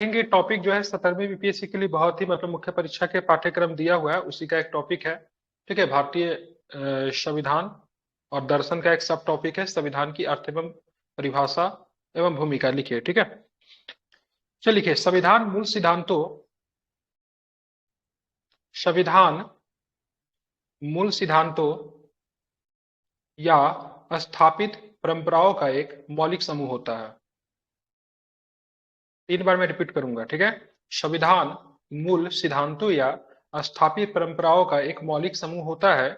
देखेंगे टॉपिक जो है 17वीं बीपीएससी के लिए बहुत ही मतलब मुख्य परीक्षा के पाठ्यक्रम दिया हुआ है, उसी का एक टॉपिक है। ठीक है, भारतीय संविधान और दर्शन का एक सब टॉपिक है, संविधान की अर्थ एवं परिभाषा एवं भूमिका। लिखिए, ठीक है। चलिए लिखिए, संविधान मूल सिद्धांतों या स्थापित परंपराओं का एक मौलिक समूह होता है। 3 बार मैं रिपीट करूंगा, ठीक है। संविधान मूल सिद्धांतों या स्थापित परंपराओं का एक मौलिक समूह होता है।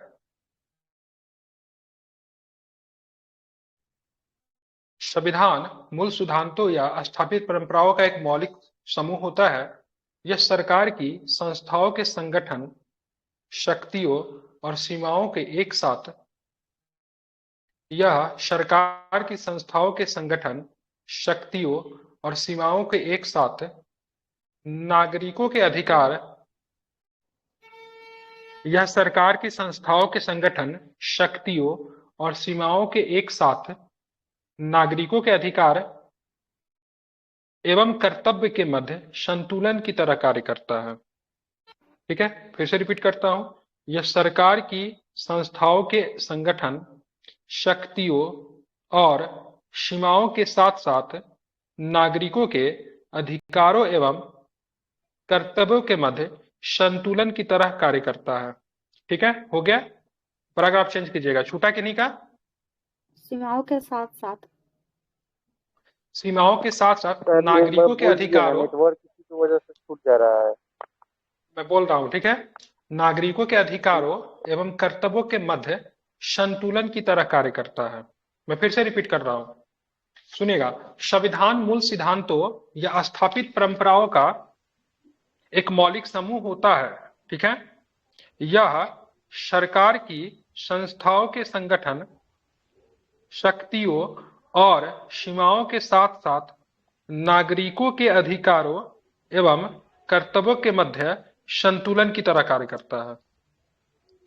संविधान मूल सिद्धांतों या स्थापित परंपराओं का एक मौलिक समूह होता है। यह सरकार की संस्थाओं के संगठन, शक्तियों और सीमाओं के एक साथ यह सरकार की संस्थाओं के संगठन, शक्तियों और सीमाओं के एक साथ नागरिकों के अधिकार यह सरकार की संस्थाओं के संगठन, शक्तियों और सीमाओं के एक साथ नागरिकों के अधिकार एवं कर्तव्य के मध्य संतुलन की तरह कार्य करता है। ठीक है, फिर से रिपीट करता हूं। यह सरकार की संस्थाओं के संगठन, शक्तियों और सीमाओं के साथ साथ नागरिकों के अधिकारों एवं कर्तव्यों के मध्य संतुलन की तरह कार्य करता है। ठीक है, हो गया। पैराग्राफ चेंज कीजिएगा, छूटा कि नहीं का? सीमाओं के साथ साथ सीमाओं के साथ साथ नागरिकों के अधिकारों, नेटवर्क की वजह से छूट जा रहा है। मैं बोल रहा हूं, ठीक है। नागरिकों के अधिकारों एवं कर्तव्यों के मध्य संतुलन की तरह कार्य करता है। मैं फिर से रिपीट कर रहा हूं, सुनिएगा। संविधान मूल सिद्धांतों या स्थापित परंपराओं का एक मौलिक समूह होता है। ठीक है, यह सरकार की संस्थाओं के संगठन, शक्तियों और सीमाओं के साथ साथ नागरिकों के अधिकारों एवं कर्तव्यों के मध्य संतुलन की तरह कार्य करता है।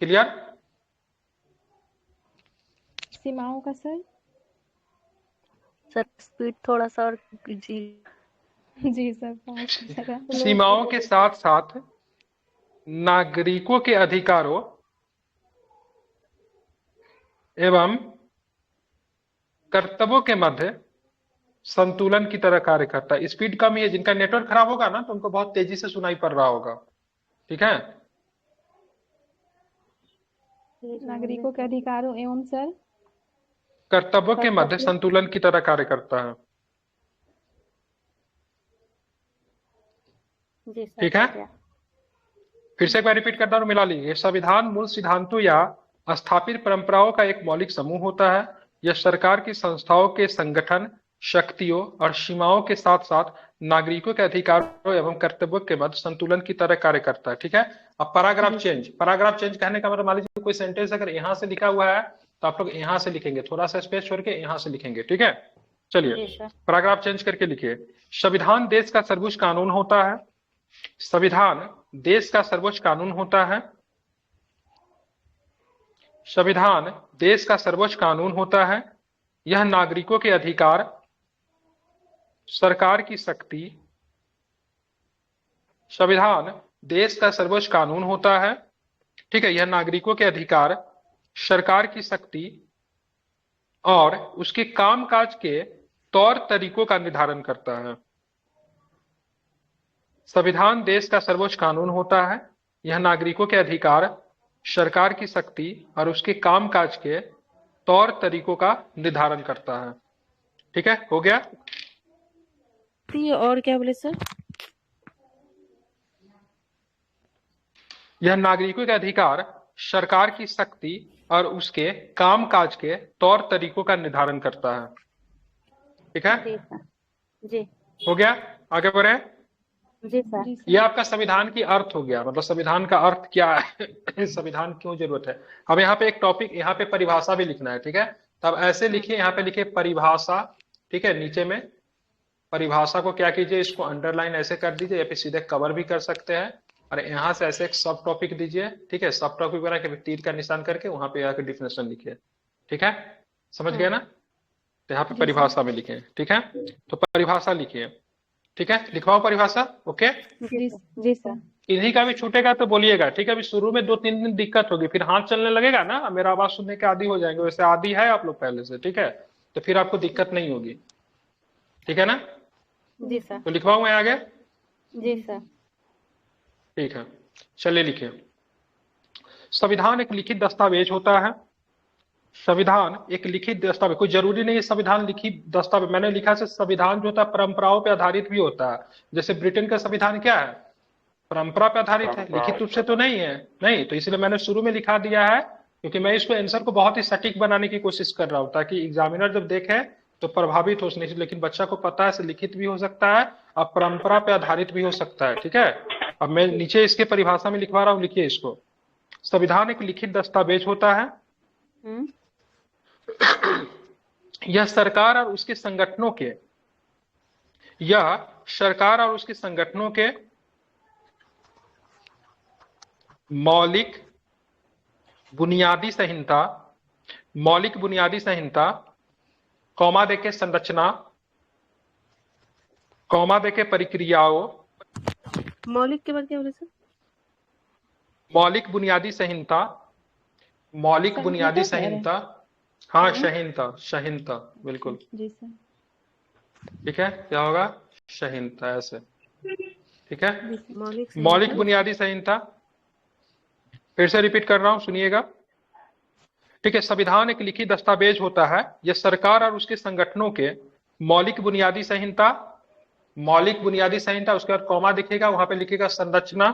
क्लियर? सीमाओं का सर स्पीड थोड़ा सा और कीजिए। जी सर। सीमाओं के साथ साथ नागरिकों के अधिकारों एवं कर्तव्यों के मध्य संतुलन की तरह कार्य करता है। स्पीड कम ही है, जिनका नेटवर्क खराब होगा ना तो उनको बहुत तेजी से सुनाई पड़ रहा होगा। ठीक है, नागरिकों के अधिकारों एवं सर कर्तव्यों के मध्य संतुलन की तरह कार्य करता है। ठीक है, फिर से एक बार रिपीट करता हूं, मिला लीजिए। संविधान मूल सिद्धांतों या स्थापित परंपराओं का एक मौलिक समूह होता है। यह सरकार की संस्थाओं के संगठन, शक्तियों और सीमाओं के साथ साथ नागरिकों के अधिकारों एवं कर्तव्यों के मध्य संतुलन की तरह कार्य करता है। ठीक है, अब पैराग्राफ चेंज कहने का मतलब, मान लीजिए कोई सेंटेंस अगर यहां से लिखा हुआ है तो आप लोग यहां से लिखेंगे, थोड़ा सा स्पेस छोड़ के यहां से लिखेंगे। ठीक है, चलिए पैराग्राफ चेंज करके लिखिए। संविधान देश का सर्वोच्च कानून होता है। संविधान देश का सर्वोच्च कानून होता है। संविधान देश का सर्वोच्च कानून होता है। यह नागरिकों के अधिकार, सरकार की शक्ति, संविधान देश का सर्वोच्च कानून होता है। ठीक है, यह नागरिकों के अधिकार, सरकार की शक्ति और उसके कामकाज के तौर तरीकों का निर्धारण करता है। संविधान देश का सर्वोच्च कानून होता है। यह नागरिकों के अधिकार, सरकार की शक्ति और उसके कामकाज के तौर तरीकों का निर्धारण करता है। ठीक है, हो गया। और क्या बोले सर? यह नागरिकों के अधिकार, सरकार की शक्ति और उसके कामकाज के तौर तरीकों का निर्धारण करता है। ठीक है जी, हो गया। आगे बढ़े। जी सर। यह आपका संविधान की अर्थ हो गया, मतलब संविधान का अर्थ क्या है संविधान क्यों जरूरत है। अब यहाँ पे एक टॉपिक, यहाँ पे परिभाषा भी लिखना है। ठीक है, तब ऐसे लिखिए, यहाँ पे लिखिए परिभाषा। ठीक है, नीचे में परिभाषा को क्या कीजिए, इसको अंडरलाइन ऐसे कर दीजिए या फिर सीधे कवर भी कर सकते हैं। और यहाँ से ऐसे एक सब टॉपिक दीजिए। ठीक है, सब टॉपिक बना के तीर का निशान करके वहां पे आकर डिफिनेशन लिखिए। ठीक है, समझ गए ना? तो यहाँ पे परिभाषा में लिखे। ठीक है, तो परिभाषा लिखिए। ठीक है, लिखवाओ परिभाषा। ओके, जी सर। इन्हीं का भी छूटेगा तो बोलिएगा, ठीक है। अभी शुरू में 2-3 दिन दिक्कत होगी, फिर हाथ चलने लगेगा ना, मेरा आवाज सुनने के आदी हो जाएंगे, वैसे आदी है आप लोग पहले से, ठीक है, तो फिर आपको दिक्कत नहीं होगी, ठीक है ना। जी सर। तो लिखवाऊं मैं आगे? जी सर। ठीक है, चलिए लिखिए। संविधान एक लिखित दस्तावेज होता है। संविधान एक लिखित दस्तावेज, कोई जरूरी नहीं है संविधान लिखित दस्तावेज, मैंने लिखा है संविधान जो होता है परंपराओं पर आधारित भी होता है। जैसे ब्रिटेन का संविधान क्या है, परंपरा पर आधारित है, लिखित रूप से तो नहीं है, नहीं, तो इसलिए मैंने शुरू में लिखा दिया है, क्योंकि मैं इसको आंसर को बहुत ही सटीक बनाने की कोशिश कर रहा हूं, ताकि एग्जामिनर जब देखे तो प्रभावित हो नहीं, लेकिन बच्चा को पता है लिखित भी हो सकता है और परंपरा पर आधारित भी हो सकता है, ठीक है। अब मैं नीचे इसके परिभाषा में लिखवा रहा हूं, लिखिए इसको। संविधान एक लिखित दस्तावेज होता है। यह सरकार और उसके संगठनों के, यह सरकार और उसके संगठनों के मौलिक बुनियादी संहिता, मौलिक बुनियादी संहिता, कौमा देके संरचना, कौमा देके प्रक्रियाओं, मौलिक के बाद क्या बोले सर? मौलिक बुनियादी संहिता, मौलिक बुनियादी संहिता, हाँ संहिता, संहिता बिल्कुल जी सर। ठीक है, क्या होगा, संहिता ऐसे, ठीक है। मौलिक मौलिक बुनियादी संहिता, फिर से रिपीट कर रहा हूं, सुनिएगा, ठीक है। संविधान एक लिखित दस्तावेज होता है। यह सरकार और उसके संगठनों के मौलिक बुनियादी संहिता, मौलिक बुनियादी संहिता, उसके बाद कॉमा दिखेगा, वहां पे लिखेगा संरचना,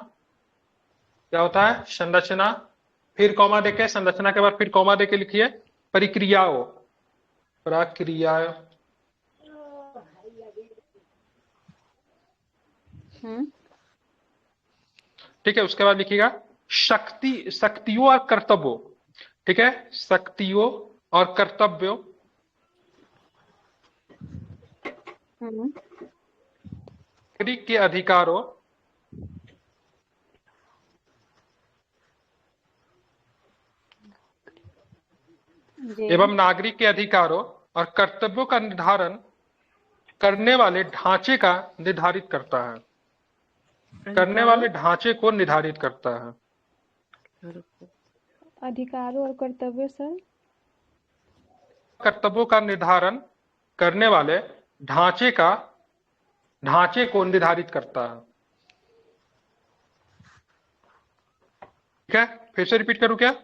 क्या होता है, संरचना, फिर कॉमा देके, संरचना के बाद फिर कॉमा देके लिखिए प्रक्रियाओं, प्रक्रिया, ठीक है। उसके बाद लिखिएगा शक्तियों और कर्तव्यों, ठीक है, शक्तियों और कर्तव्यों, नागरिक के अधिकारों, एवं नागरिक के अधिकारों और कर्तव्यों का निर्धारण करने वाले ढांचे का निर्धारित करता है, करने वाले ढांचे को निर्धारित करता है। अधिकारों और कर्तव्य सर, कर्तव्यों का निर्धारण करने वाले ढांचे को निर्धारित करता है, ठीक है। फिर से रिपीट करूं क्या?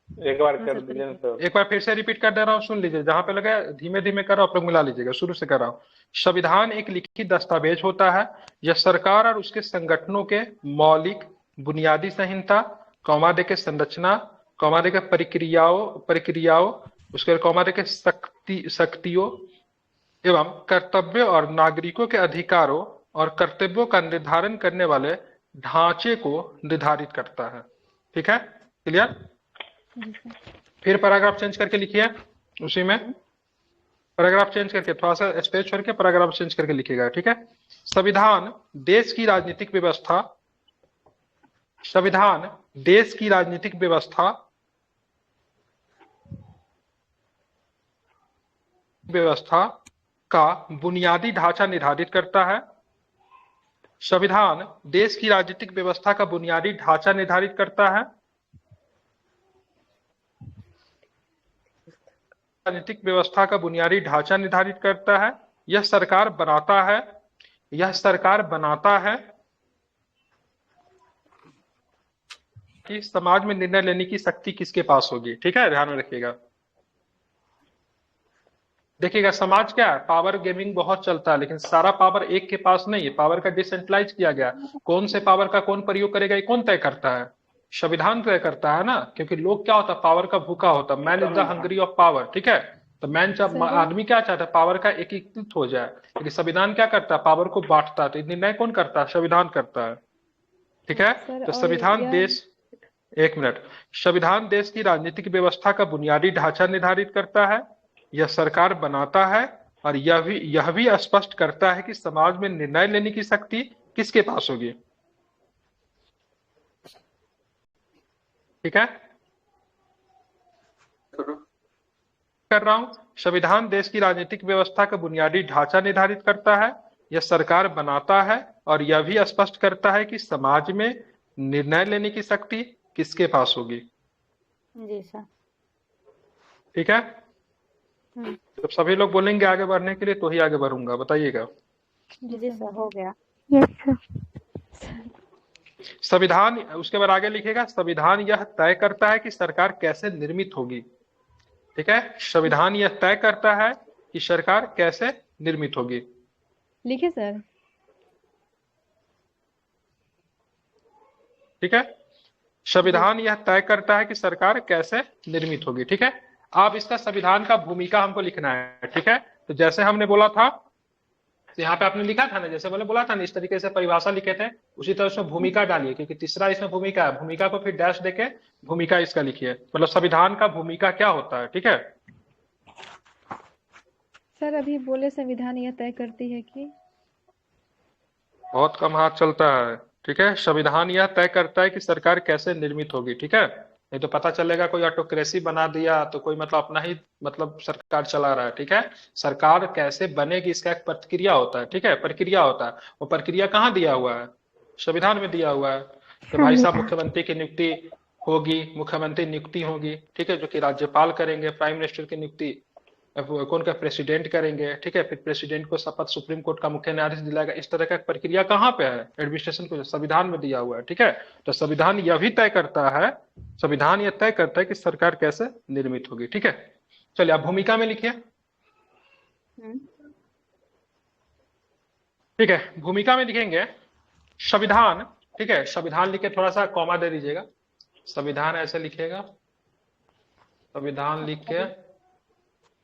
एक बार कर दीजिए ना सर। एक बार फिर से रिपीट कर दे रहा हूं, सुन लीजिए, जहां पे लगा धीमे धीमे करो, आप लोग मिला लीजिएगा, शुरू से कर रहा हूं। संविधान एक लिखित दस्तावेज होता है। यह सरकार और उसके संगठनों के मौलिक बुनियादी संहिता, कौमा देके संरचना, कौमा देके प्रक्रियाओं, उसके बाद कौमा देके शक्तियों एवं कर्तव्यों और नागरिकों के अधिकारों और कर्तव्यों का निर्धारण करने वाले ढांचे को निर्धारित करता है, ठीक है, क्लियर। फिर पैराग्राफ चेंज करके लिखिए, उसी में पैराग्राफ चेंज करके, थोड़ा सा स्पेस छोड़ के पैराग्राफ चेंज करके लिखिएगा, ठीक है। संविधान देश की राजनीतिक व्यवस्था, संविधान देश की राजनीतिक व्यवस्था का बुनियादी ढांचा निर्धारित करता है। संविधान देश की राजनीतिक व्यवस्था का बुनियादी ढांचा निर्धारित करता है। राजनीतिक व्यवस्था का बुनियादी ढांचा निर्धारित करता है। यह सरकार बनाता है, यह सरकार बनाता है कि समाज में निर्णय लेने की शक्ति किसके पास होगी, ठीक है, ध्यान में रखिएगा। देखिएगा समाज क्या है, पावर गेमिंग बहुत चलता है, लेकिन सारा पावर एक के पास नहीं है, पावर का डिसेंट्रलाइज किया गया। कौन से पावर का कौन प्रयोग करेगा ये कौन तय करता है, संविधान तय करता है ना, क्योंकि लोग क्या होता है, पावर का भूखा होता है, man is the hungry of power, ठीक है। तो मैन आदमी क्या चाहता है, पावर का एकीकृत हो जाए, लेकिन संविधान क्या करता है, पावर को बांटता है। तो निर्णय कौन करता है, संविधान करता है, ठीक है। तो संविधान देश, एक मिनट, संविधान देश की राजनीतिक व्यवस्था का बुनियादी ढांचा निर्धारित करता है, यह सरकार बनाता है, और यह भी स्पष्ट करता है कि समाज में निर्णय लेने की शक्ति किसके पास होगी, ठीक है। कर रहा हूं। संविधान देश की राजनीतिक व्यवस्था का बुनियादी ढांचा निर्धारित करता है, यह सरकार बनाता है और यह भी स्पष्ट करता है कि समाज में निर्णय लेने की शक्ति किसके पास होगी। जी सर। ठीक है, जब सभी लोग बोलेंगे आगे बढ़ने के लिए तो ही आगे बढ़ूंगा, बताइएगा। जी सर, हो गया। Yes sir. संविधान, उसके बाद आगे लिखेगा, संविधान यह तय करता है कि सरकार कैसे निर्मित होगी। ठीक है, संविधान यह तय करता है कि सरकार कैसे निर्मित होगी। लिखे सर। ठीक है, संविधान यह तय करता है कि सरकार कैसे निर्मित होगी। ठीक है, अब इसका संविधान का भूमिका हमको लिखना है। ठीक है, तो जैसे हमने बोला था, तो यहाँ पे आपने लिखा था ना, जैसे मैंने बोला था ना, इस तरीके से परिभाषा लिखे थे, उसी तरह उसमें भूमिका डालिए, क्योंकि तीसरा इसमें भूमिका है। भूमिका को फिर डैश देके भूमिका इसका लिखिए, मतलब संविधान का भूमिका क्या होता है। ठीक है, सर अभी बोले संविधान यह तय करती है कि। बहुत कम हाथ चलता है। ठीक है, संविधान यह तय करता है कि सरकार कैसे निर्मित होगी। ठीक है, नहीं तो पता चलेगा कोई ऑटोक्रेसी बना दिया तो कोई मतलब अपना ही मतलब सरकार चला रहा है। ठीक है, सरकार कैसे बनेगी इसका एक प्रक्रिया होता है। ठीक है, प्रक्रिया होता है, वो प्रक्रिया कहाँ दिया हुआ है, संविधान में दिया हुआ है कि भाई साहब मुख्यमंत्री की नियुक्ति होगी, मुख्यमंत्री नियुक्ति होगी। ठीक है, जो कि राज्यपाल करेंगे, प्राइम मिनिस्टर की नियुक्ति कौन का, प्रेसिडेंट करेंगे। ठीक है, फिर प्रेसिडेंट को शपथ सुप्रीम कोर्ट का मुख्य न्यायाधीश दिलाएगा। इस तरह का प्रक्रिया कहाँ पे है, एडमिनिस्ट्रेशन को संविधान में दिया हुआ है। ठीक है, तो संविधान यह भी तय करता है, संविधान यह तय करता है कि सरकार कैसे निर्मित होगी। ठीक है, चलिए आप भूमिका में लिखिए। ठीक है, भूमिका में लिखेंगे संविधान। ठीक है, संविधान लिखे, थोड़ा सा कॉमा दे दीजिएगा, संविधान ऐसे लिखेगा, संविधान लिख के,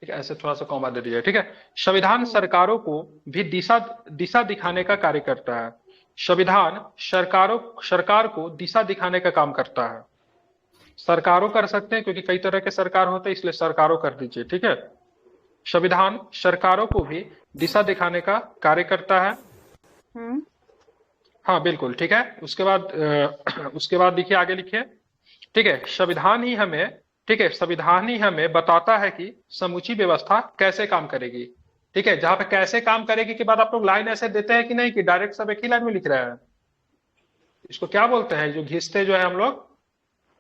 ठीक है, ऐसे थोड़ा सा कॉमा दे दीजिए। ठीक है, संविधान सरकारों को भी दिशा दिखाने का कार्य करता है। संविधान सरकार को दिशा दिखाने का काम करता है। सरकारों कर सकते हैं क्योंकि कई तरह के सरकार होते हैं, इसलिए सरकारों कर दीजिए। ठीक है, संविधान सरकारों को भी दिशा दिखाने का कार्य करता है। हाँ बिल्कुल, ठीक है। उसके बाद देखिए, आगे लिखिए। ठीक है, संविधान ही हमें, ठीक है, संविधान ही हमें बताता है कि समूची व्यवस्था कैसे काम करेगी। ठीक है, जहां पे कैसे काम करेगी के बाद आप लोग लाइन ऐसे देते हैं कि नहीं, कि डायरेक्ट सब एक ही लाइन में लिख रहे हैं। इसको क्या बोलते हैं, जो घिसते जो है हम लोग,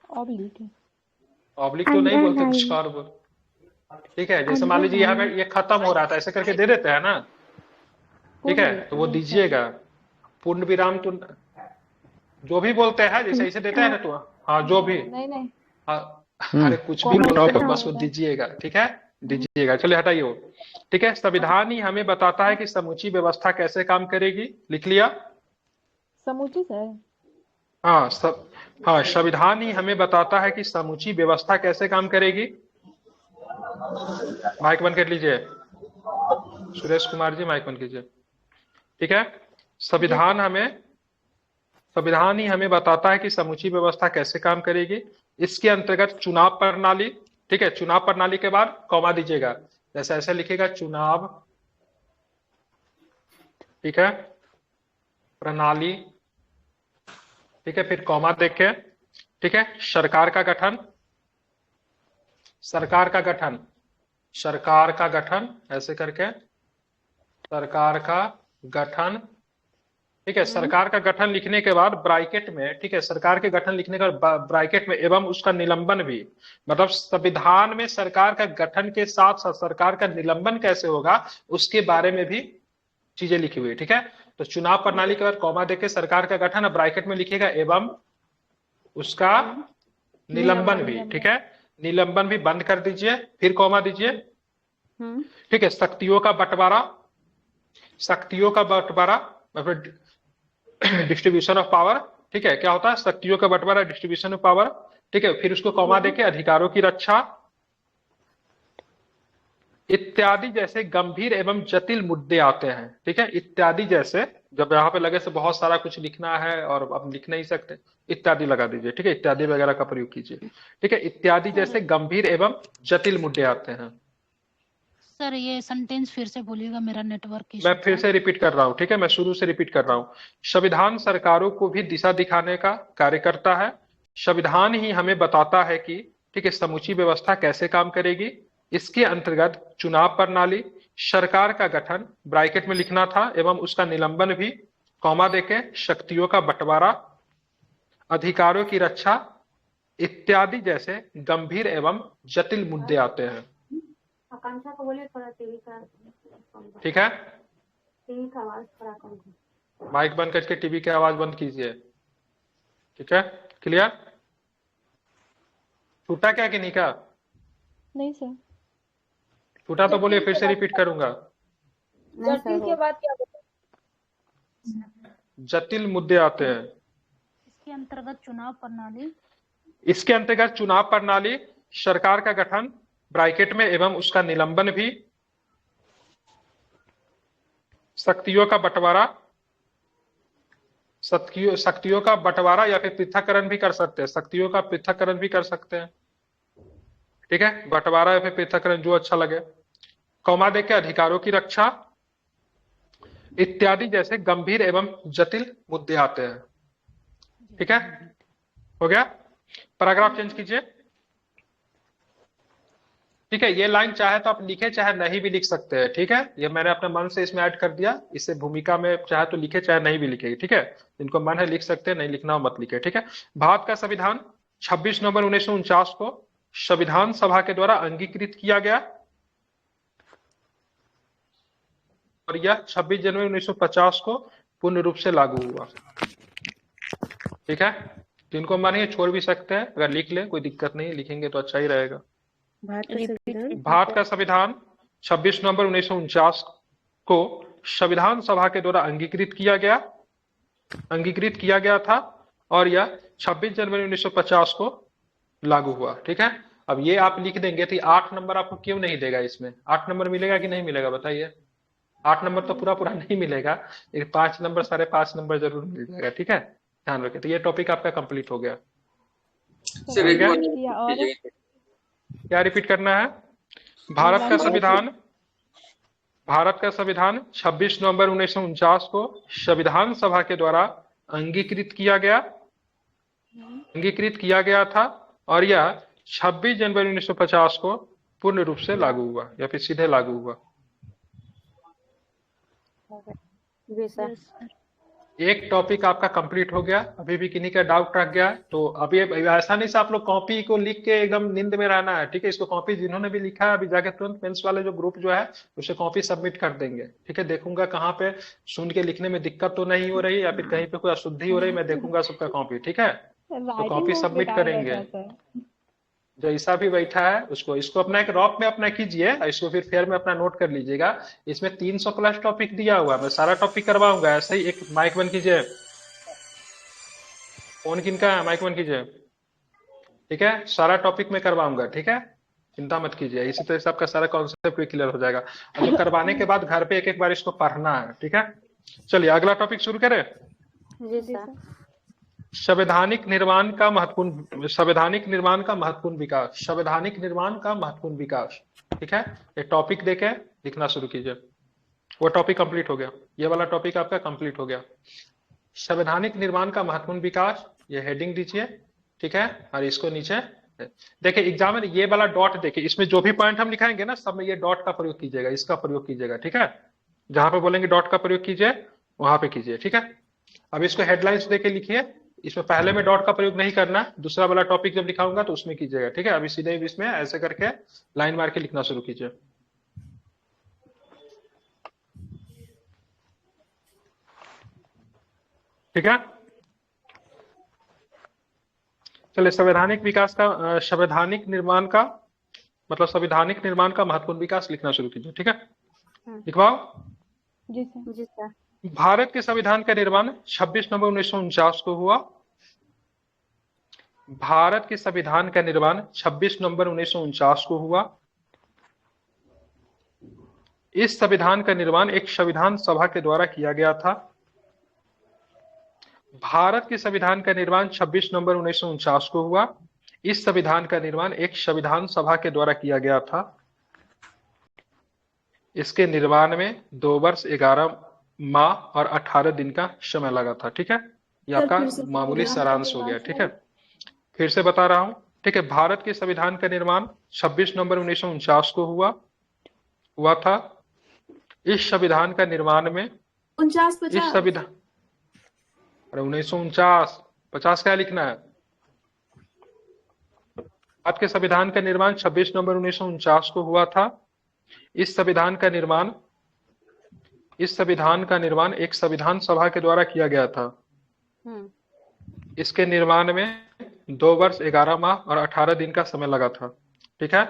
ऑब्लिक। ऑब्लिक तो नहीं बोलते, कुछ और बोल। ठीक है, जैसे मान लीजिए यहाँ पे ये खत्म हो रहा था, ऐसे करके दे देते हैं ना। ठीक है, तो वो दीजिएगा पूर्ण विराम, तो जो भी बोलते हैं जैसे इसे देते हैं ना, तो हाँ जो भी, नहीं अरे कुछ भी बोलते हैं बस वो दीजिएगा। ठीक है, दीजिएगा, चलिए हटाइए वो। ठीक है, संविधान ही हमें बताता है कि समूची व्यवस्था कैसे काम करेगी। लिख लिया, समूची सर। हाँ हाँ, संविधान ही हमें बताता है कि समूची व्यवस्था कैसे काम करेगी। माइक बंद कर लीजिए, सुरेश कुमार जी माइक बंद कीजिए। ठीक है, संविधान ही हमें बताता है कि समूची व्यवस्था कैसे काम करेगी। इसके अंतर्गत चुनाव प्रणाली, ठीक है, चुनाव प्रणाली के बाद कॉमा दीजिएगा, जैसे ऐसे लिखेगा चुनाव, ठीक है, प्रणाली, ठीक है, फिर कॉमा देखे। ठीक है, सरकार का गठन, सरकार का गठन, सरकार का गठन, ऐसे करके सरकार का गठन। ठीक है, सरकार का गठन लिखने के बाद ब्रैकेट में, ठीक है, सरकार के गठन लिखने के बाद ब्रैकेट में एवं उसका निलंबन भी, मतलब संविधान में सरकार का गठन के साथ साथ सरकार का निलंबन कैसे होगा उसके बारे में भी चीजें लिखी हुई है। ठीक है, तो चुनाव प्रणाली के बाद कॉमा देके सरकार का गठन, ब्रैकेट में लिखिएगा एवं उसका निलंबन भी। ठीक है, निलंबन भी बंद कर दीजिए, फिर कॉमा दीजिए। ठीक है, शक्तियों का बंटवारा, शक्तियों का बंटवारा मतलब डिस्ट्रीब्यूशन ऑफ पावर। ठीक है, क्या होता है, शक्तियों का बंटवारा, डिस्ट्रीब्यूशन ऑफ पावर। ठीक है, फिर उसको कॉमा देके अधिकारों की रक्षा इत्यादि जैसे गंभीर एवं जटिल मुद्दे आते हैं। ठीक है, इत्यादि जैसे, जब यहाँ पे लगे से बहुत सारा कुछ लिखना है और अब लिख नहीं सकते, इत्यादि लगा दीजिए। ठीक है, इत्यादि वगैरह का प्रयोग कीजिए। ठीक है, इत्यादि जैसे गंभीर एवं जटिल मुद्दे आते हैं। सर ये सेंटेंस फिर से बोलिएगा, मेरा नेटवर्क मैं फिर से रिपीट कर रहा हूँ। ठीक है, मैं शुरू से रिपीट कर रहा हूँ। संविधान सरकारों को भी दिशा दिखाने का कार्य करता है। संविधान ही हमें बताता है कि, ठीक है, समूची व्यवस्था कैसे काम करेगी। इसके अंतर्गत चुनाव प्रणाली, सरकार का गठन ब्रैकेट में लिखना था एवं उसका निलंबन भी, कॉमा देके, शक्तियों का बंटवारा, अधिकारों की रक्षा इत्यादि जैसे गंभीर एवं जटिल मुद्दे आते हैं। आकांक्षा को बोलिए थोड़ा टीवी का ठीक है, टीवी का आवाज थोड़ा कम करो। माइक बंद करके टीवी की आवाज बंद कीजिए। ठीक है, क्लियर? छूटा क्या कि नहीं का? नहीं सर। छूटा तो बोलिए, फिर से रिपीट करूंगा। नहीं सर, के बाद क्या जटिल मुद्दे आते हैं। इसके अंतर्गत चुनाव प्रणाली, इसके अंतर्गत चुनाव प्रणाली, सरकार का गठन ब्रैकेट में एवं उसका निलंबन भी, शक्तियों का बंटवारा, शक्तियों का बंटवारा या फिर पृथक्करण भी कर सकते हैं, शक्तियों का पृथक्करण भी कर सकते हैं। ठीक है, बंटवारा या फिर पृथक्करण जो अच्छा लगे, कौमा देके अधिकारों की रक्षा इत्यादि जैसे गंभीर एवं जटिल मुद्दे आते हैं। ठीक है, हो गया? पैराग्राफ चेंज कीजिए। ठीक है, ये लाइन चाहे तो आप लिखे चाहे नहीं भी लिख सकते हैं। ठीक है, ये मैंने अपने मन से इसमें ऐड कर दिया, इससे भूमिका में चाहे तो लिखे चाहे नहीं भी लिखे। ठीक है, इनको मन है लिख सकते हैं, नहीं लिखना हो मत लिखे। ठीक है, भारत का संविधान 26 नवंबर 1949 को संविधान सभा के द्वारा अंगीकृत किया गया और यह 26 जनवरी 1950 को पूर्ण रूप से लागू हुआ। ठीक है, जिनको मन है छोड़ भी सकते हैं, अगर लिख ले कोई दिक्कत नहीं, लिखेंगे तो अच्छा ही रहेगा। भारत का संविधान 26 नवंबर 1949 को संविधान सभा के द्वारा अंगीकृत किया गया था और यह 26 जनवरी 1950 को लागू हुआ। ठीक है, अब ये आप लिख देंगे तो 8 नंबर आपको क्यों नहीं देगा? इसमें 8 नंबर मिलेगा कि नहीं मिलेगा बताइए? 8 नंबर तो पूरा नहीं मिलेगा, लेकिन 5 नंबर 5.5 नंबर जरूर मिल जाएगा। ठीक है, ध्यान रखें। तो ये टॉपिक आपका कंप्लीट हो गया। क्या रिपीट करना है? भारत का संविधान 26 नवंबर 1949 को संविधान सभा के द्वारा अंगीकृत किया गया था और यह 26 जनवरी 1950 को पूर्ण रूप से लागू हुआ या फिर सीधे लागू हुआ। जी सर। एक टॉपिक आपका कंप्लीट हो गया। अभी भी किन्हीं का डाउट रह गया तो अभी ऐसा नहीं से आप लोग कॉपी को लिख के एकदम नींद में रहना है। ठीक है, इसको कॉपी जिन्होंने भी लिखा है अभी जाके तुरंत मेंस वाले जो ग्रुप जो है उसे कॉपी सबमिट कर देंगे। ठीक है, देखूंगा कहाँ पे सुन के लिखने में दिक्कत तो नहीं हो रही या फिर कहीं पे कोई अशुद्धि हो रही, मैं देखूंगा सबका कॉपी। ठीक है, तो कॉपी सबमिट करेंगे। जैसा भी बैठा है उसको इसको अपना एक रॉप में अपना कीजिए, इसको फिर फेयर में अपना नोट कर लीजिएगा। इसमें 300 प्लस टॉपिक दिया हुआ है, मैं सारा टॉपिक करवाऊंगा। ऐसे ही एक माइक बंद कीजिए, फोन किनका है, माइक बंद कीजिए। ठीक है, सारा टॉपिक में करवाऊंगा। ठीक है, चिंता मत कीजिए, इसी तरह से आपका सारा कॉन्सेप्ट भी क्लियर हो जाएगा। और जो करवाने के बाद घर पे एक एक बार इसको पढ़ना है। ठीक है, चलिए अगला टॉपिक शुरू करें। जी सर। संवैधानिक निर्माण का महत्वपूर्ण विकास। ठीक है, ये टॉपिक देके लिखना शुरू कीजिए। वो टॉपिक कंप्लीट हो गया, ये वाला टॉपिक आपका कंप्लीट हो गया। संवैधानिक निर्माण का महत्वपूर्ण विकास, ये हेडिंग दीजिए। ठीक है, और इसको नीचे देखिए एग्जाम में ये वाला डॉट देखिए, इसमें जो भी पॉइंट हम लिखाएंगे ना सब में ये डॉट का प्रयोग कीजिएगा, इसका प्रयोग कीजिएगा। ठीक है, जहां पे बोलेंगे डॉट का प्रयोग कीजिए वहां पे कीजिए। ठीक है, अब इसको हेडलाइंस देके लिखिए, इसमें पहले में डॉट का प्रयोग नहीं करना, दूसरा वाला टॉपिक जब लिखाऊंगा तो उसमें कीजिएगा। ठीक है, अभी सीधे इसमें ऐसे करके लाइन मार के लिखना शुरू कीजिए। ठीक है, चलिए संवैधानिक निर्माण का महत्वपूर्ण विकास लिखना शुरू कीजिए। ठीक है, लिखवाओ। जी सर। जी सर। भारत के संविधान का निर्माण 26 नवंबर 1949 को हुआ। भारत के संविधान का निर्माण 26 नवंबर 1949 को हुआ। इस संविधान का निर्माण एक संविधान सभा के द्वारा किया गया था। भारत के संविधान का निर्माण 26 नवंबर 1949 को हुआ। इस संविधान का निर्माण एक संविधान सभा के द्वारा किया गया था। इसके निर्माण में 2 वर्ष 11 माह और 18 दिन का समय लगा था। ठीक है, ये आपका मामूली सारांश हो गया। ठीक है, फिर से बता रहा हूं, ठीक है, भारत के संविधान का निर्माण 26 नवंबर 1949 को हुआ था। इस संविधान का निर्माण में 49 इस 50 संविधान, अरे 1949, 50 क्या लिखना है? भारत के संविधान का निर्माण 26 नवंबर 1949 को हुआ था। इस संविधान का निर्माण एक संविधान सभा के द्वारा किया गया था। इसके निर्माण में 2 वर्ष 11 माह और 18 दिन का समय लगा था। ठीक है,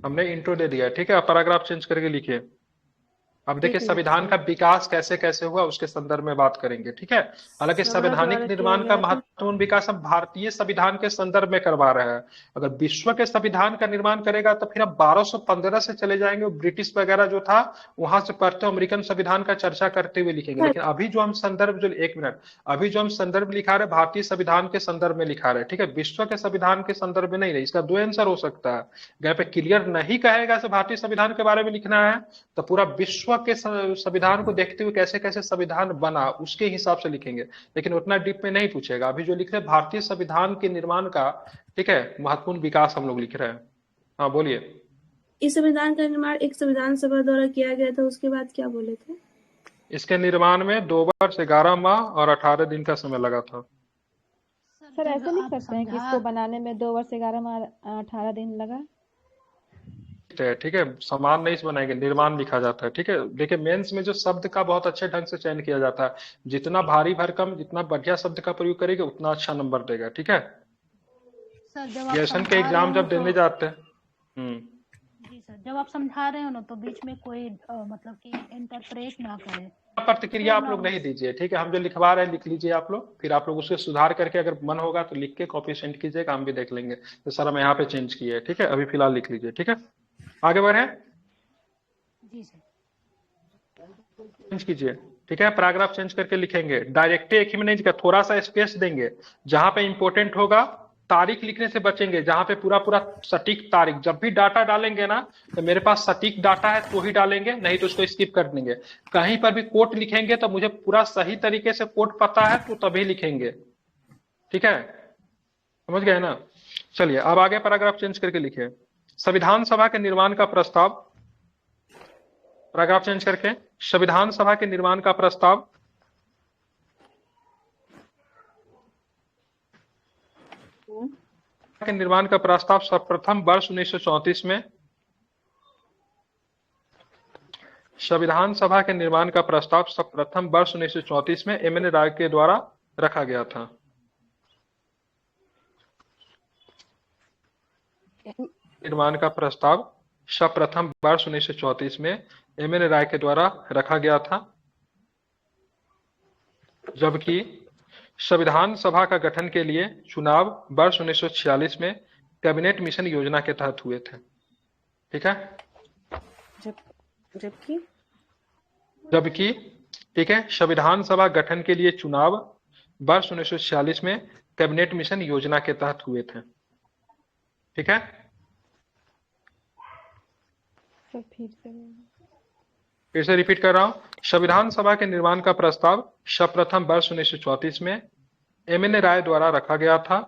हमने इंट्रो दे दिया। ठीक है, अब पैराग्राफ चेंज करके लिखिए। अब देखिए संविधान का विकास कैसे कैसे हुआ उसके संदर्भ में बात करेंगे। ठीक है, हालांकि संवैधानिक निर्माण का महत्वपूर्ण विकास हम भारतीय संविधान के संदर्भ में करवा रहे हैं। अगर विश्व के संविधान का निर्माण करेगा तो फिर हम 1215 से चले जाएंगे, ब्रिटिश वगैरह जो था वहां से पढ़ते अमेरिकन संविधान का चर्चा करते हुए लिखेंगे। लेकिन अभी जो हम संदर्भ, अभी जो हम संदर्भ लिखा रहे भारतीय संविधान के संदर्भ में लिखा रहे। ठीक है, विश्व के संविधान के संदर्भ में नहीं रहे। इसका 2 आंसर हो सकता है। अगर पे क्लियर नहीं कहेगा तो भारतीय संविधान के बारे में लिखना है तो पूरा विश्व के संविधान को देखते हुए कैसे कैसे संविधान बना उसके हिसाब से लिखेंगे, लेकिन उतना डीप में नहीं पूछेगा। अभी जो लिख रहे हैं भारतीय संविधान के निर्माण का, ठीक है, महत्वपूर्ण विकास हम लोग लिख रहे हैं। हाँ बोलिए। इस संविधान का निर्माण एक संविधान सभा द्वारा किया गया था, उसके बाद क्या बोले थे? इसके निर्माण में 2 वर्ष 11 माह और 18 दिन का समय लगा था। सर ऐसे लिख सकते हैं कि इसको बनाने में 2 वर्ष 11 माह 18 दिन लगा। ठीक है, समान नहीं बनाएंगे, निर्माण लिखा जाता है। ठीक है, देखिए मेंस में जो शब्द का बहुत अच्छे ढंग से चयन किया जाता है, जितना भारी भरकम, जितना बढ़िया शब्द का प्रयोग करेगा उतना अच्छा नंबर देगा। ठीक है, सर जब आप ग्रेजुएशन के समझा एग्जाम रहे हो जब देने तो जाते हैं। जी सर, जब आप समझा रहे हो ना तो बीच में कोई मतलब कि इंटरप्रेट ना करे। प्रतिक्रिया आप लोग नहीं दीजिए। ठीक है, हम जो लिखवा रहे हैं लिख लीजिए आप लोग, फिर आप लोग उसके सुधार करके अगर मन होगा तो लिख के कॉपी सेंड कीजिएगा, हम भी देख लेंगे। तो सर हम यहाँ पे चेंज किए। ठीक है, अभी फिलहाल लिख लीजिए। ठीक है, आगे बढ़े। जी सर, चेंज कीजिए। ठीक है, पैराग्राफ चेंज करके लिखेंगे। डायरेक्ट एक ही में नहीं लिखा, थोड़ा सा स्पेस देंगे। जहां पे इंपॉर्टेंट होगा तारीख लिखने से बचेंगे, जहां पे पूरा पूरा सटीक तारीख। जब भी डाटा डालेंगे ना तो मेरे पास सटीक डाटा है तो ही डालेंगे, नहीं तो उसको स्किप कर देंगे। कहीं पर भी कोट लिखेंगे तो मुझे पूरा सही तरीके से कोट पता है तो तभी लिखेंगे। ठीक है, समझ गए ना? चलिए अब आगे पैराग्राफ चेंज करके लिखिए। संविधान सभा के निर्माण का प्रस्ताव, पैराग्राफ चेंज करके, संविधान सभा के निर्माण का प्रस्ताव सर्वप्रथम वर्ष 1934 में, संविधान सभा के निर्माण का प्रस्ताव सर्वप्रथम वर्ष 1934 में एम एन राय के द्वारा रखा गया था। निर्माण का प्रस्ताव सर्वप्रथम वर्ष 1934 में एम एन राय के द्वारा रखा गया था, जबकि संविधान सभा का गठन के लिए चुनाव वर्ष 1946 में कैबिनेट मिशन योजना के तहत हुए थे। ठीक है, जबकि ठीक है, संविधान सभा गठन के लिए चुनाव वर्ष 1946 में कैबिनेट मिशन योजना के तहत हुए थे। ठीक है, सर फिर से रिपीट कर रहा हूं। संविधान सभा के निर्माण का प्रस्ताव सर्वप्रथम वर्ष 1934 में एम एन राय द्वारा रखा गया था,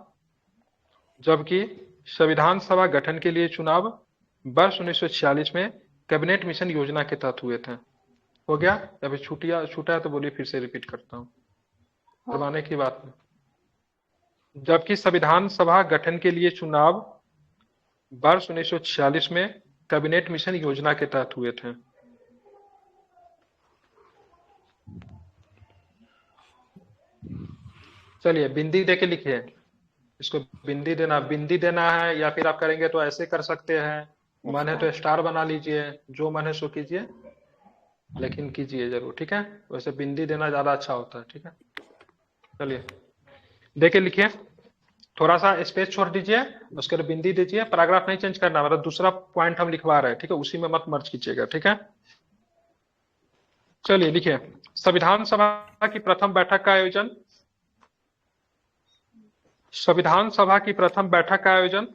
जबकि संविधान सभा गठन के लिए चुनाव वर्ष 1946 में कैबिनेट मिशन योजना के तहत हुए थे। हो गया? अभी छूटा है तो बोलिए, फिर से रिपीट करता हूँ करवाने की बात में। जबकि संविधान सभा गठन के लिए चुनाव वर्ष 1946 में कैबिनेट मिशन योजना के तहत हुए थे। चलिए बिंदी देके लिखिए, इसको बिंदी देना है, या फिर आप करेंगे तो ऐसे कर सकते हैं, मन है तो स्टार बना लीजिए, जो मन है सो कीजिए, लेकिन कीजिए जरूर। ठीक है, वैसे बिंदी देना ज्यादा अच्छा होता है। ठीक है, चलिए देके लिखिए, थोड़ा सा स्पेस छोड़ दीजिए, उसके लिए बिंदी दीजिए। पैराग्राफ नहीं चेंज करना, मतलब दूसरा पॉइंट हम लिखवा रहे हैं। ठीक है, उसी में मत मर्ज कीजिएगा। ठीक है, चलिए लिखिए। संविधान सभा की प्रथम बैठक का आयोजन, संविधान सभा की प्रथम बैठक का आयोजन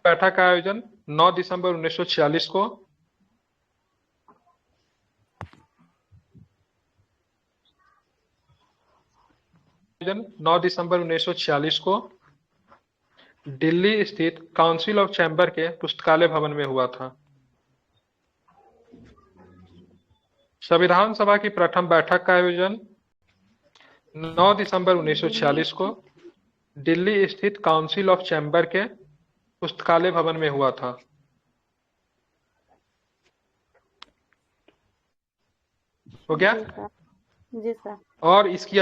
बैठक का आयोजन 9 दिसंबर 1946 को आयोजन 9 दिसंबर 1946 को दिल्ली स्थित काउंसिल ऑफ चैम्बर के पुस्तकालय भवन में हुआ था। संविधान सभा की प्रथम बैठक का आयोजन 9 दिसंबर 1946 को दिल्ली स्थित काउंसिल ऑफ चैम्बर के पुस्तकालय भवन में हुआ था। हो गया? जी सर। और इसकी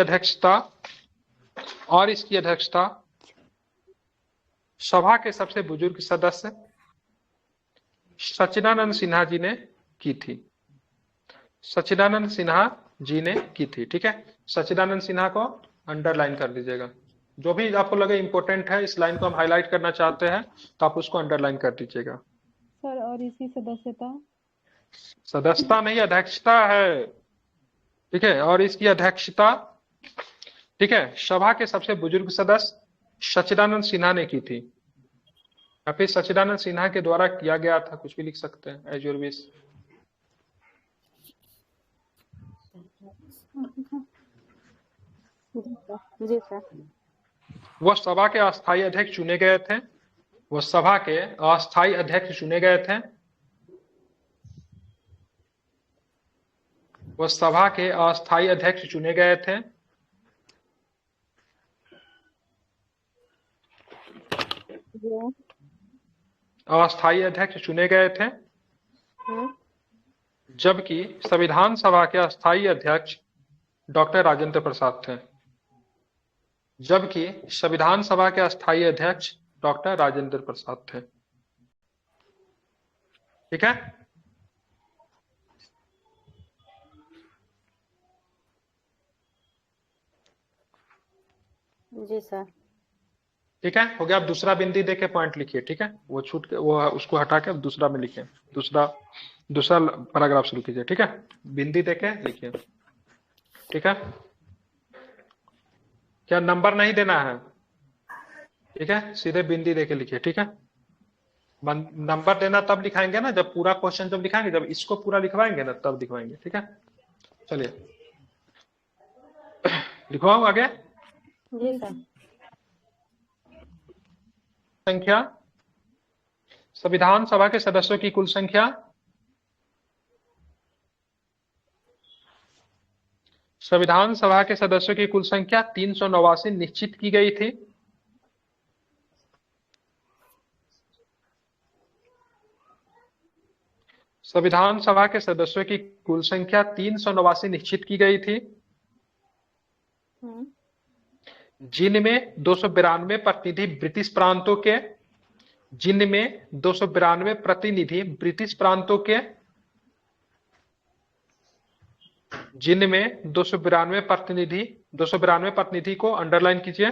अध्यक्षता सभा के सबसे बुजुर्ग सदस्य सच्चिदानंद सिन्हा जी ने की थी। सच्चिदानंद सिन्हा जी ने की थी। ठीक है, सच्चिदानंद सिन्हा को अंडरलाइन कर दीजिएगा। जो भी आपको लगे इंपॉर्टेंट है, इस लाइन को हम हाईलाइट करना चाहते हैं तो आप उसको अंडरलाइन कर दीजिएगा। सर और इसकी सदस्यता नहीं, अध्यक्षता है। ठीक है, और इसकी अध्यक्षता, ठीक है, सभा के सबसे बुजुर्ग सदस्य सच्चिदानंद सिन्हा ने की थी, या फिर सच्चिदानंद सिन्हा के द्वारा किया गया था, कुछ भी लिख सकते हैं, एज योर विश। जी सर। वह सभा के अस्थायी अध्यक्ष चुने गए थे। वह सभा के अस्थायी अध्यक्ष चुने गए थे। वह सभा के अस्थायी अध्यक्ष चुने गए थे। अस्थायी अध्यक्ष चुने गए थे, जबकि संविधान सभा के अस्थायी अध्यक्ष डॉक्टर राजेंद्र प्रसाद थे। जबकि संविधान सभा के अस्थायी अध्यक्ष डॉक्टर राजेंद्र प्रसाद थे। ठीक है, जी सर। ठीक है, हो गया। आप दूसरा बिंदी देके पॉइंट लिखिए। ठीक है, वो छूट के, वो उसको हटा के दूसरा में लिखिए। दूसरा पैराग्राफ शुरू कीजिए। ठीक है, बिंदी देके लिखिए। ठीक है, क्या नंबर नहीं देना है? ठीक है, सीधे बिंदी देके लिखिए। ठीक है, नंबर देना तब लिखाएंगे ना, जब पूरा क्वेश्चन जब लिखाएंगे, जब इसको पूरा लिखवाएंगे ना तब लिखवाएंगे। ठीक है, चलिए लिखवाऊं आगे। जी सर। संख्या, संविधान सभा के सदस्यों की कुल संख्या, संविधान सभा के सदस्यों की कुल संख्या 389 निश्चित की गई थी। संविधान सभा के सदस्यों की कुल संख्या 389 निश्चित की गई थी, जिनमें 292 प्रतिनिधि ब्रिटिश प्रांतों के, जिनमें 292 प्रतिनिधि ब्रिटिश प्रांतों के, जिनमें 292 प्रतिनिधि को अंडरलाइन कीजिए,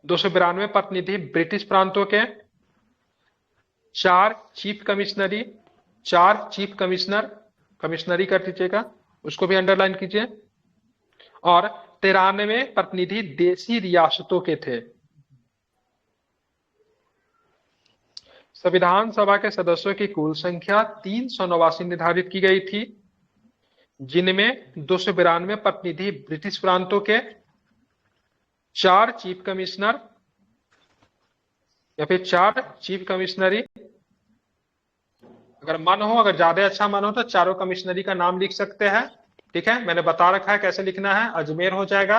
292 प्रतिनिधि ब्रिटिश प्रांतों के, 4 चीफ कमिश्नरी कर दीजिएगा, उसको भी अंडरलाइन कीजिए, और 93 प्रतिनिधि देशी रियासतों के थे। संविधान सभा के सदस्यों की कुल संख्या 389 निर्धारित की गई थी, जिनमें 292 प्रतिनिधि ब्रिटिश प्रांतों के, 4 चीफ कमिश्नर या फिर 4 चीफ कमिश्नरी, अगर मन हो, अगर ज्यादा अच्छा मन हो तो चारों कमिश्नरी का नाम लिख सकते हैं। ठीक है, मैंने बता रखा है कैसे लिखना है। अजमेर हो जाएगा,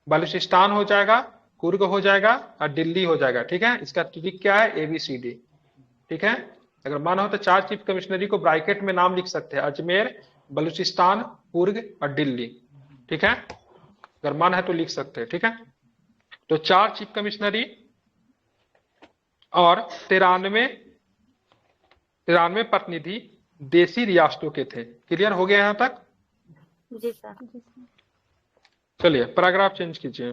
बलूचिस्तान हो जाएगा, कुर्ग हो जाएगा और दिल्ली हो जाएगा। ठीक है, इसका ट्रिक क्या है? ABCD। ठीक है, अगर मन हो तो 4 चीफ कमिश्नरी को ब्रैकेट में नाम लिख सकते हैं, अजमेर, बलूचिस्तान, कुर्ग और दिल्ली। ठीक है, अगर मन है तो लिख सकते हैं। ठीक है, तो 4 चीफ कमिश्नरी और 93 प्रतिनिधि देशी रियासतों के थे। क्लियर हो गया यहां तक? जी सर। चलिए पैराग्राफ चेंज कीजिए।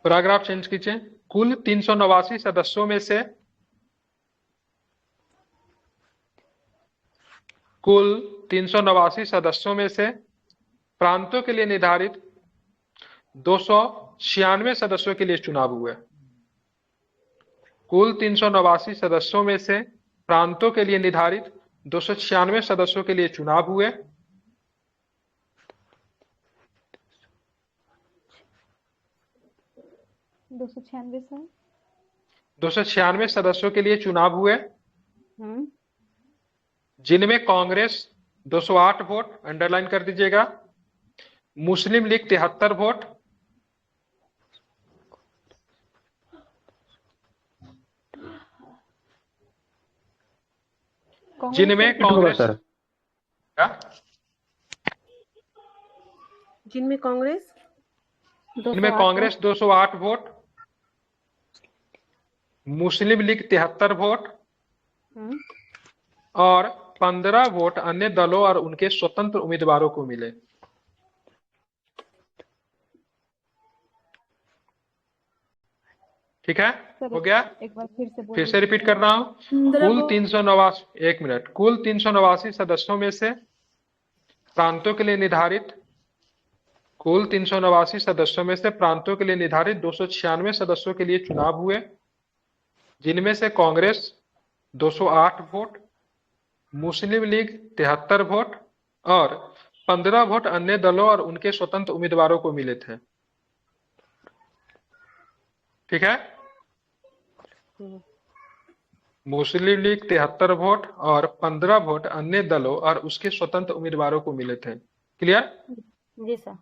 पैराग्राफ चेंज कीजिए। कुल 389 सदस्यों में से प्रांतों के लिए निर्धारित 296 सदस्यों के लिए चुनाव हुए। कुल 389 सदस्यों में से प्रांतों के लिए निर्धारित 296 सदस्यों के लिए चुनाव हुए। 296 सर। 296 सदस्यों के लिए चुनाव हुए, जिनमें कांग्रेस 208 वोट, अंडरलाइन कर दीजिएगा, मुस्लिम लीग 73 वोट, जिनमें कांग्रेस कांग्रेस सर क्या? जिनमें कांग्रेस जिनमें कांग्रेस 208 वोट, मुस्लिम लीग 73 वोट और 15 वोट अन्य दलों और उनके स्वतंत्र उम्मीदवारों को मिले। ठीक है, सर, हो गया। एक बार फिर से फिर से रिपीट कर रहा हूं, कुल 389, एक मिनट, कुल 389 सदस्यों में से प्रांतों के लिए निर्धारित, कुल 389 सदस्यों में से प्रांतों के लिए निर्धारित 296 सदस्यों के लिए चुनाव हुए, जिनमें से कांग्रेस 208 वोट, मुस्लिम लीग 73 वोट और 15 वोट अन्य दलों और उनके स्वतंत्र उम्मीदवारों को मिले थे। ठीक है, मुस्लिम लीग 73 वोट और 15 वोट अन्य दलों और उसके स्वतंत्र उम्मीदवारों को मिले थे। क्लियर? जी सर।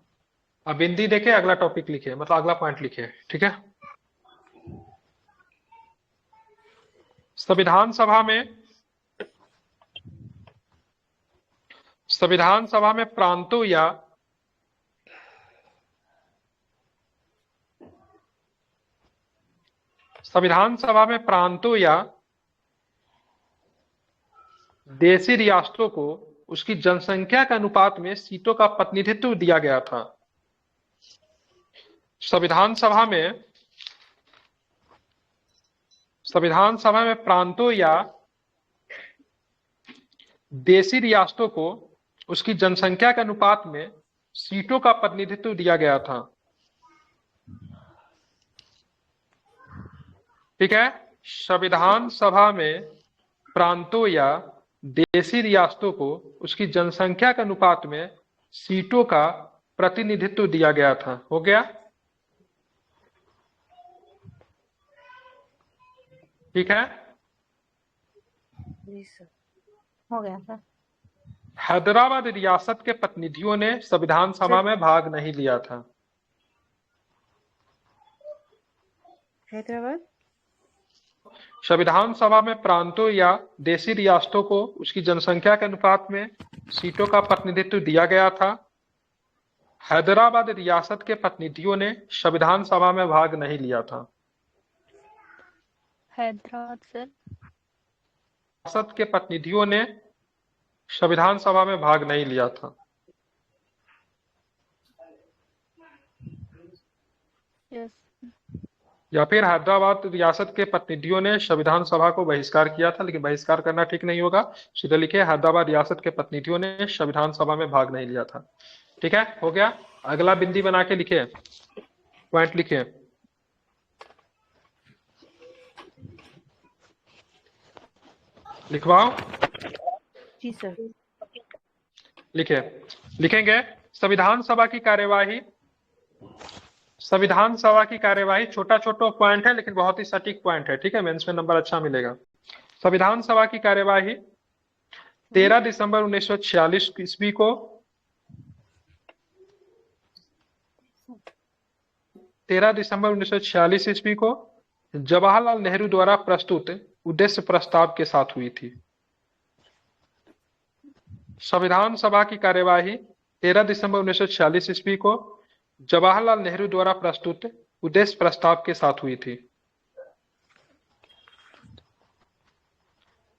अब बिंदी देखे, अगला टॉपिक लिखे, मतलब अगला पॉइंट लिखे। ठीक है, संविधान सभा में प्रांतों या देशी रियासतों को उसकी जनसंख्या के अनुपात में सीटों का प्रतिनिधित्व दिया गया था। संविधान सभा में प्रांतों या देशी रियासतों को उसकी जनसंख्या के अनुपात में सीटों का प्रतिनिधित्व दिया गया था। ठीक है, संविधान सभा में प्रांतों या देशी रियासतों को उसकी जनसंख्या के अनुपात में सीटों का प्रतिनिधित्व दिया गया था। हो गया? ठीक है, जी सर, हो गया सर। हैदराबाद रियासत के प्रतिनिधियों ने संविधान सभा में भाग नहीं लिया था। हैदराबाद संविधान सभा में प्रांतों या देशी रियासतों को उसकी जनसंख्या के अनुपात में सीटों का प्रतिनिधित्व दिया गया था। हैदराबाद रियासत के प्रतिनिधियों ने संविधान सभा में भाग नहीं लिया था। हैदराबाद सर। रियासत के प्रतिनिधियों ने संविधान सभा में भाग नहीं लिया था। यस। या फिर हैदराबाद रियासत के प्रतिनिधियों ने संविधान सभा को बहिष्कार किया था, लेकिन बहिष्कार करना ठीक नहीं होगा, सीधे लिखे हैदराबाद रियासत के प्रतिनिधियों ने संविधान सभा में भाग नहीं लिया था। ठीक है, हो गया। अगला बिंदी बना के लिखे, पॉइंट लिखे। लिखवाओ। जी सर। लिखे, लिखेंगे। संविधान सभा की कार्यवाही छोटा छोटा पॉइंट है, लेकिन बहुत ही सटीक पॉइंट है। ठीक है, मेंस में नंबर अच्छा मिलेगा। संविधान सभा की कार्यवाही 13 दिसंबर 1946 ईस्वी को 13 दिसंबर 1946 ईस्वी को जवाहरलाल नेहरू द्वारा प्रस्तुत उद्देश्य प्रस्ताव के साथ हुई थी। संविधान सभा की कार्यवाही 13 दिसंबर 1946 ईस्वी को जवाहरलाल नेहरू द्वारा प्रस्तुत उद्देश्य प्रस्ताव के साथ हुई थी।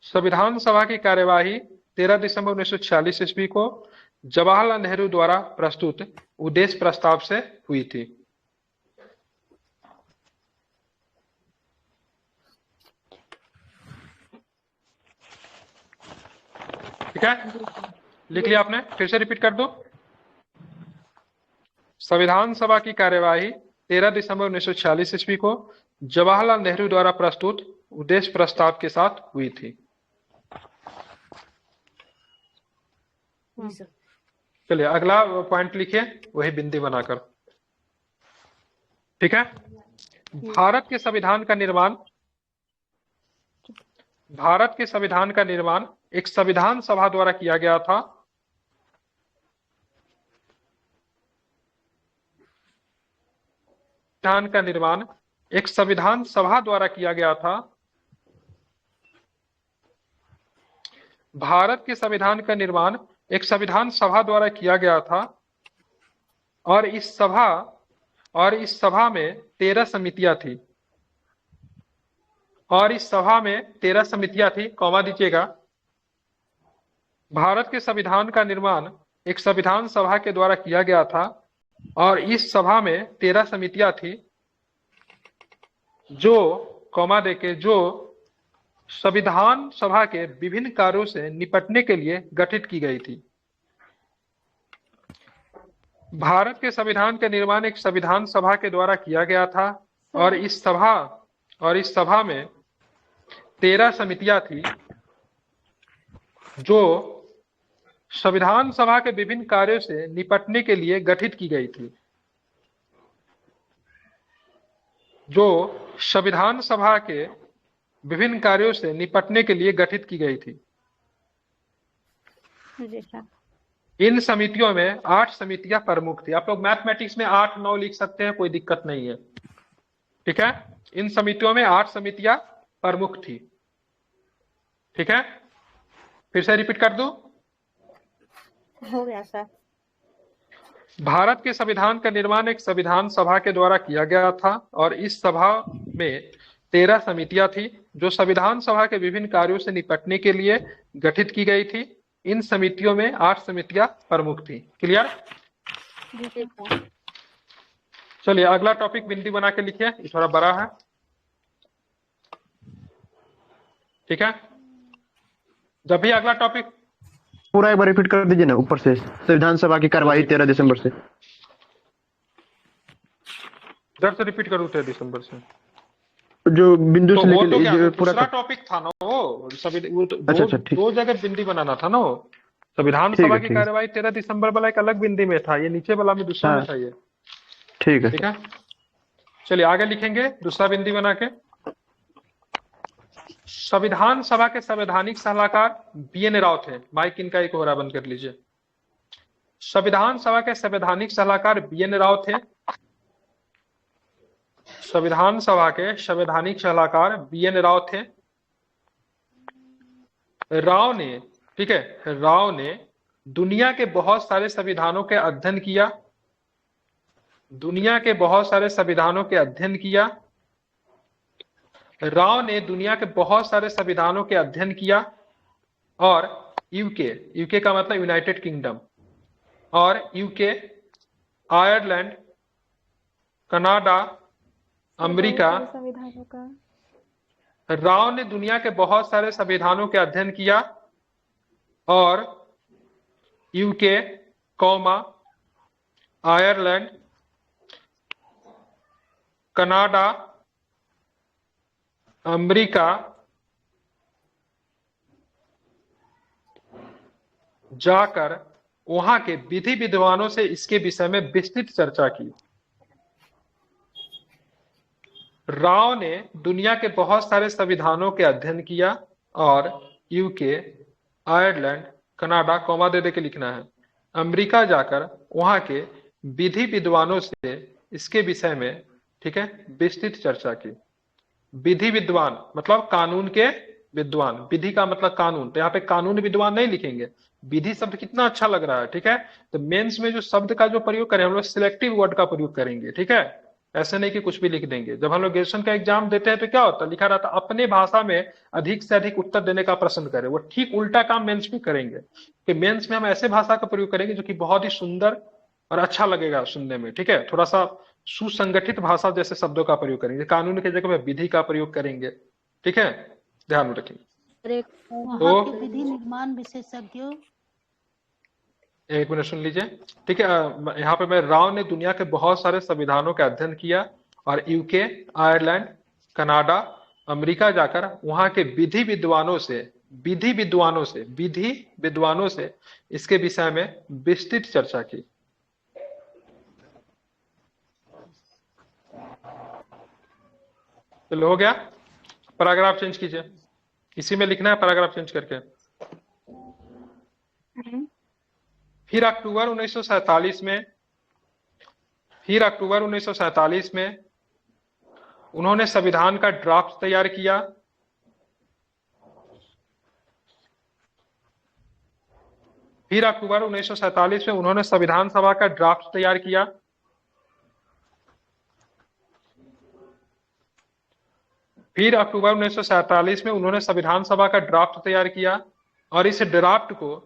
संविधान सभा की कार्यवाही 13 दिसंबर 1946 ईस्वी को जवाहरलाल नेहरू द्वारा प्रस्तुत उद्देश्य प्रस्ताव से हुई थी। ठीक है, लिख लिया आपने? फिर से रिपीट कर दो। संविधान सभा की कार्यवाही 13 दिसंबर 1946 ईस्वी को जवाहरलाल नेहरू द्वारा प्रस्तुत उद्देश्य प्रस्ताव के साथ हुई थी। चलिए अगला पॉइंट लिखिए, वही बिंदी बनाकर। ठीक है, भारत के संविधान का निर्माण एक संविधान सभा द्वारा किया गया था। संविधान का निर्माण एक संविधान सभा द्वारा किया गया था। भारत के संविधान का निर्माण एक संविधान सभा द्वारा किया गया था और इस सभा में 13 समितियां थी। कॉमा दीजिएगा। भारत के संविधान का निर्माण एक संविधान सभा के द्वारा किया गया था और इस सभा में 13 समितियां थी जो कॉमा देके जो संविधान सभा के विभिन्न कार्यों से निपटने के लिए गठित की गई थी। भारत के संविधान का निर्माण एक संविधान सभा के द्वारा किया गया था और इस सभा में 13 समितियां थी जो संविधान सभा के विभिन्न कार्यों से निपटने के लिए गठित की गई थी। जो संविधान सभा के विभिन्न कार्यों से निपटने के लिए गठित की गई थी। जी सर। इन समितियों में 8 समितियां प्रमुख थी। आप लोग मैथमेटिक्स में 8-9 लिख सकते हैं, कोई दिक्कत नहीं है, ठीक है। इन समितियों में 8 समितियां प्रमुख थी, ठीक है। फिर से रिपीट कर दूं। हो गया सर। भारत के संविधान का निर्माण एक संविधान सभा के द्वारा किया गया था और इस सभा में 13 समितियां थी जो संविधान सभा के विभिन्न कार्यों से निपटने के लिए गठित की गई थी। इन समितियों में 8 समितियां प्रमुख थी। क्लियर? जी सर। चलिए अगला टॉपिक बिंदी बना के लिखिए, ये थोड़ा बड़ा है, ठीक है। जब भी अगला टॉपिक पूरा एक बार रिपीट कर दीजिए ना ऊपर से। संविधान सभा की कार्यवाही 13 दिसंबर से। जब से रिपीट करूँ 13 दिसंबर से जो बिंदु तो से वो तो लेकर क्या जो दूसरा पूरा टॉपिक था ना वो सभी वो तो अच्छा, ठीक। दो जगह बिंदी बनाना था ना वो। संविधान ठीक सभा है, की ठीक है। कार्यवाही 13 दिसंबर वाला एक अलग बिंदी में था, ये नीचे वाला में दूसरा में हाँ। था ये, ठीक है ठीक है। चलिए आगे लिखेंगे दूसरा बिंदी बना के। संविधान सभा के संवैधानिक सलाहकार BN राव थे। माइक इनका एक और बंद कर लीजिए। संविधान सभा के संवैधानिक सलाहकार BN राव थे। संविधान सभा के संवैधानिक सलाहकार BN राव थे। राव ने, ठीक है, राव ने दुनिया के बहुत सारे संविधानों के अध्ययन किया। दुनिया के बहुत सारे संविधानों के अध्ययन किया। राव ने दुनिया के बहुत सारे संविधानों के अध्ययन किया और यूके का मतलब यूनाइटेड किंगडम, और यूके, आयरलैंड, कनाडा, अमेरिका, संविधानों का राव ने दुनिया के बहुत सारे संविधानों के अध्ययन किया और यूके, आयरलैंड, कनाडा, अमेरिका जाकर वहां के विधि विद्वानों से इसके विषय में विस्तृत चर्चा की। राव ने दुनिया के बहुत सारे संविधानों के अध्ययन किया और यूके, आयरलैंड, कनाडा, कॉमा दे के लिखना है, अमेरिका जाकर वहां के विधि विद्वानों से इसके विषय में, ठीक है, विस्तृत चर्चा की। विधि विद्वान मतलब कानून के विद्वान, विधि का मतलब कानून, तो यहाँ पे कानून विद्वान नहीं लिखेंगे। विधि शब्द कितना अच्छा लग रहा है, ठीक है। तो मेंस में जो शब्द का जो प्रयोग करें हम लोग सिलेक्टिव वर्ड का प्रयोग करेंगे, ठीक है। ऐसे नहीं कि कुछ भी लिख देंगे। जब हम लोग ग्रेजुएशन का एग्जाम देते हैं तो क्या होता है, लिखा रहता है अपने भाषा में अधिक से अधिक उत्तर देने का प्रश्न करें। वो ठीक उल्टा काम मेंस में करेंगे कि मेंस में हम ऐसे भाषा का प्रयोग करेंगे जो कि बहुत ही सुंदर और अच्छा लगेगा सुनने में, ठीक है। थोड़ा सा सुसंगठित भाषा जैसे शब्दों का प्रयोग करेंगे। कानून की जगह में विधि का प्रयोग करेंगे, ठीक है, ध्यान रखेंगे। वहाँ के विधि निर्माण विशेषज्ञों, एक मिनट सुन लीजिए, ठीक है। यहाँ पे मैं राव ने दुनिया के बहुत सारे संविधानों का अध्ययन किया और यूके, आयरलैंड, कनाडा, अमेरिका जाकर वहां के विधि विद्वानों से इसके विषय में विस्तृत चर्चा की। चलो हो गया, पैराग्राफ चेंज कीजिए, इसी में लिखना है पैराग्राफ चेंज करके। फिर अक्टूबर 1947 में उन्होंने संविधान का ड्राफ्ट तैयार किया। फिर अक्टूबर 1947 में उन्होंने संविधान सभा का ड्राफ्ट तैयार किया। फिर अक्टूबर 1947 में उन्होंने संविधान सभा का ड्राफ्ट तैयार किया और इस ड्राफ्ट को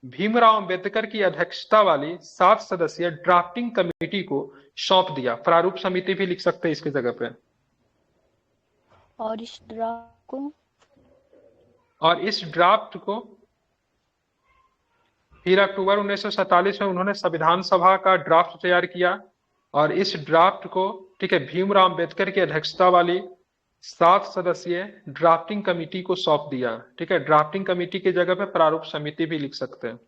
भीमराव अंबेडकर की अध्यक्षता वाली 7 सदस्यीय ड्राफ्टिंग कमेटी को सौंप दिया। प्रारूप समिति भी लिख सकते हैं इसकी जगह पे। और इस ड्राफ्ट को फिर अक्टूबर 1947 में उन्होंने संविधान सभा का ड्राफ्ट तैयार किया और इस ड्राफ्ट को, ठीक है, भीमराव अंबेडकर की अध्यक्षता वाली 7 सदस्यीय ड्राफ्टिंग कमेटी को सौंप दिया। ठीक है, ड्राफ्टिंग कमेटी की जगह पे प्रारूप समिति भी लिख सकते हैं।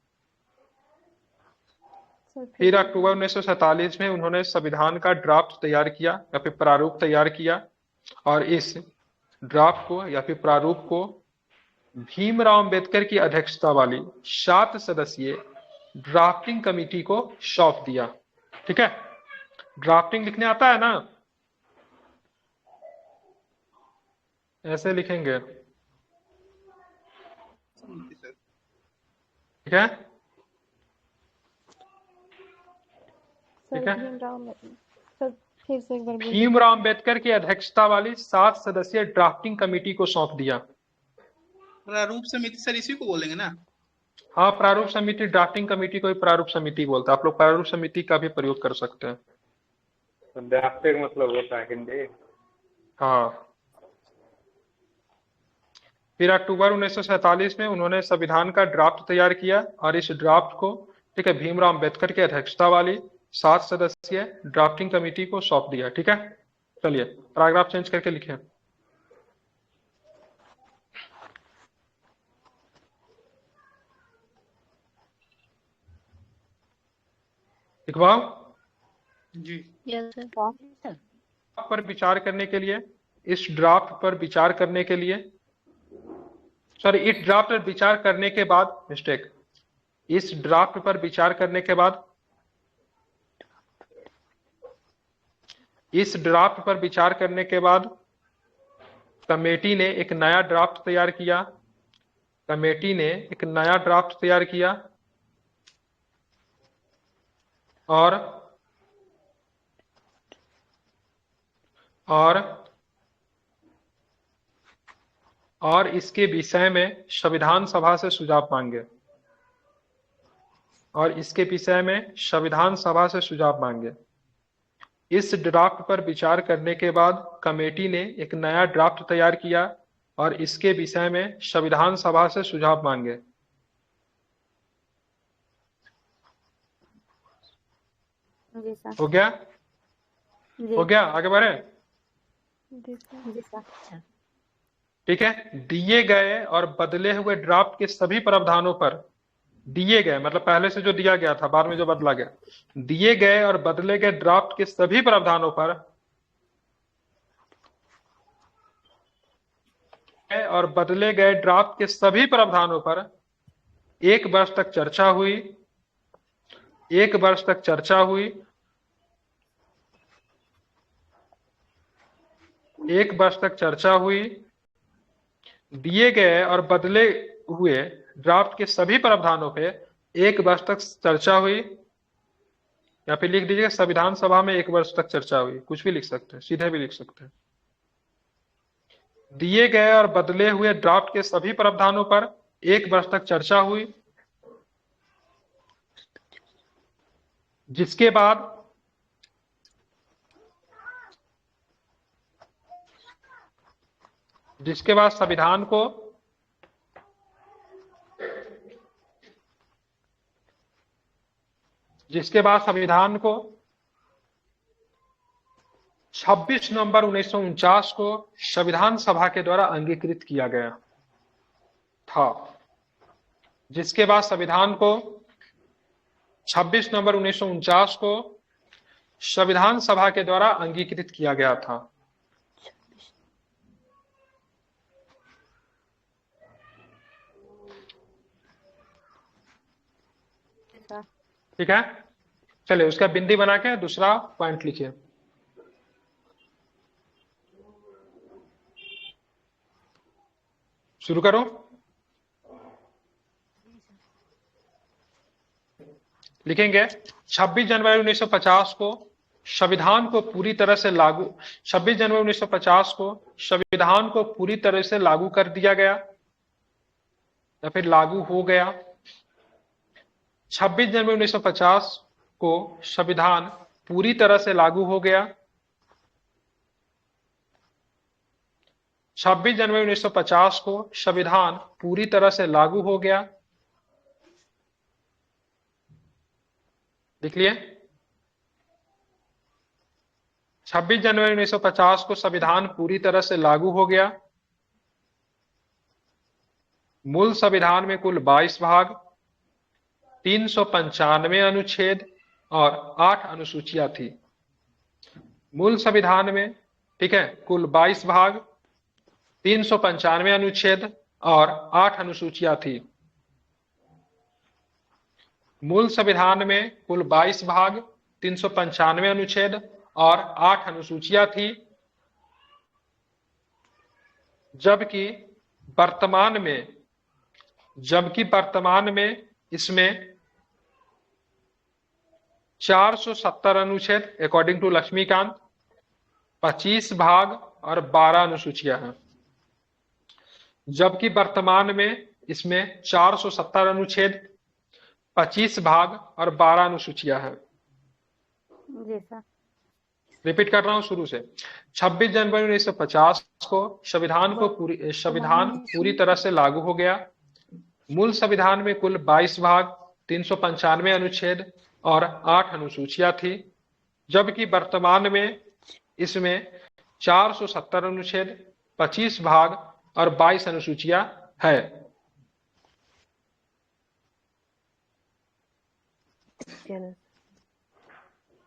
फिर अक्टूबर 1947 में उन्होंने संविधान का ड्राफ्ट तैयार किया या फिर प्रारूप तैयार किया और इस ड्राफ्ट को या फिर प्रारूप को भीमराव अंबेडकर की अध्यक्षता वाली 7 सदस्यीय ड्राफ्टिंग कमेटी को सौंप दिया। ठीक है, ड्राफ्टिंग लिखने आता है ना, ऐसे लिखेंगे। ठीक है, ठीक है। सर फिर से एक बार बोलिए। भीमराव अंबेडकर की अध्यक्षता वाली 7 सदस्यीय ड्राफ्टिंग कमेटी को सौंप दिया। प्रारूप समिति सर इसी को बोलेंगे ना? हाँ, प्रारूप समिति ड्राफ्टिंग कमेटी को ही प्रारूप समिति बोलता है। आप लोग प्रारूप समिति का भी प्रयोग कर सकते हैं। तो ड्राफ्टिंग मतलब होता है हिंदी। हाँ, फिर अक्टूबर 1947 में उन्होंने संविधान का ड्राफ्ट तैयार किया और इस ड्राफ्ट को, ठीक है, भीमराव अंबेडकर की अध्यक्षता वाली 7 सदस्यीय ड्राफ्टिंग कमेटी को सौंप दिया। ठीक है, चलिए पैराग्राफ चेंज करके लिखें। लिखवाओ। जी। Yes sir. पर विचार करने के लिए, इस ड्राफ्ट पर विचार करने के लिए, सॉरी, इस ड्राफ्ट पर विचार करने के बाद, मिस्टेक, इस ड्राफ्ट पर विचार करने के बाद, इस ड्राफ्ट पर विचार करने के बाद कमेटी ने एक नया ड्राफ्ट तैयार किया। कमेटी ने एक नया ड्राफ्ट तैयार किया और इसके विषय में संविधान सभा से सुझाव मांगे। और इसके विषय में संविधान सभा से सुझाव मांगे। इस ड्राफ्ट पर विचार करने के बाद कमेटी ने एक नया ड्राफ्ट तैयार किया और इसके विषय में संविधान सभा से सुझाव मांगे। जी सर। हो गया? जी। हो गया, आगे बढ़े। जी सर। ठीक है, दिए गए और बदले हुए ड्राफ्ट के सभी प्रावधानों पर, दिए गए मतलब पहले से जो दिया गया था, बाद में जो बदला गया, दिए गए और बदले गए ड्राफ्ट के सभी प्रावधानों पर और बदले गए ड्राफ्ट के सभी प्रावधानों पर 1 वर्ष तक चर्चा हुई। 1 वर्ष तक चर्चा हुई। 1 वर्ष तक चर्चा हुई। दिए गए और बदले हुए ड्राफ्ट के सभी प्रावधानों पे 1 वर्ष तक चर्चा हुई, या फिर लिख दीजिएगा संविधान सभा में 1 वर्ष तक चर्चा हुई। कुछ भी लिख सकते हैं, सीधे भी लिख सकते हैं। दिए गए और बदले हुए ड्राफ्ट के सभी प्रावधानों पर 1 वर्ष तक चर्चा हुई, जिसके बाद संविधान को जिसके बाद संविधान को 26 नवंबर 1949 को संविधान सभा के द्वारा अंगीकृत किया गया था। जिसके बाद संविधान को 26 नवंबर 1949 को संविधान सभा के द्वारा अंगीकृत किया गया था। सर। ठीक है, चलिए उसका बिंदी बना के दूसरा पॉइंट लिखिए। शुरू करो। लिखेंगे 26 जनवरी 1950 को संविधान को पूरी तरह से लागू 26 जनवरी 1950 को संविधान को पूरी तरह से लागू कर दिया गया या फिर लागू हो गया। 26 जनवरी 1950 को संविधान पूरी तरह से लागू हो गया। 26 जनवरी 1950 को संविधान पूरी तरह से लागू हो गया। लिख लिए। 26 जनवरी 1950 को संविधान पूरी तरह से लागू हो गया। मूल संविधान में कुल 22 भाग, 395 अनुच्छेद और 8 अनुसूचियां थी। मूल संविधान में, ठीक है, कुल 22 भाग, 395 अनुच्छेद और 8 अनुसूचियां थी। मूल संविधान में कुल 22 भाग, 395 अनुच्छेद और 8 अनुसूचियां थी, जबकि वर्तमान में इसमें 470 अनुच्छेद अकॉर्डिंग टू लक्ष्मीकांत, 25 भाग और 12 अनुसूचियां हैं। जबकि वर्तमान में इसमें 470 अनुच्छेद, 25 भाग और 12 अनुसूचियां हैं। जी सर। रिपीट कर रहा हूं शुरू से। 26 जनवरी 1950 को संविधान पूरी तरह से लागू हो गया। मूल संविधान में कुल 22 भाग, 395 अनुच्छेद और 8 अनुसूचियां थी, जबकि वर्तमान में इसमें 470 अनुच्छेद, 25 भाग और 22 अनुसूचियां है।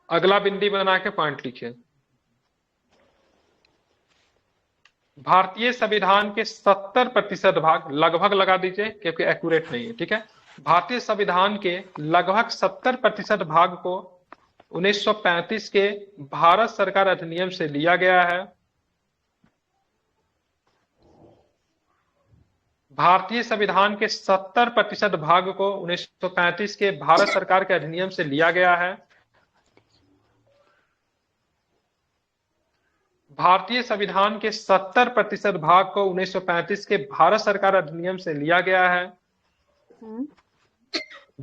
अगला बिंदी बना के पॉइंट लिखिए। भारतीय संविधान के 70% भाग, लगभग लगा दीजिए क्योंकि एक्यूरेट नहीं है, ठीक है। भारतीय संविधान के लगभग 70% भाग को 1935 के भारत सरकार अधिनियम से लिया गया है। भारतीय संविधान के 70% भाग को 1935 के भारत सरकार के अधिनियम से लिया गया है। भारतीय संविधान के 70% भाग को 1935 के भारत सरकार अधिनियम से लिया गया है,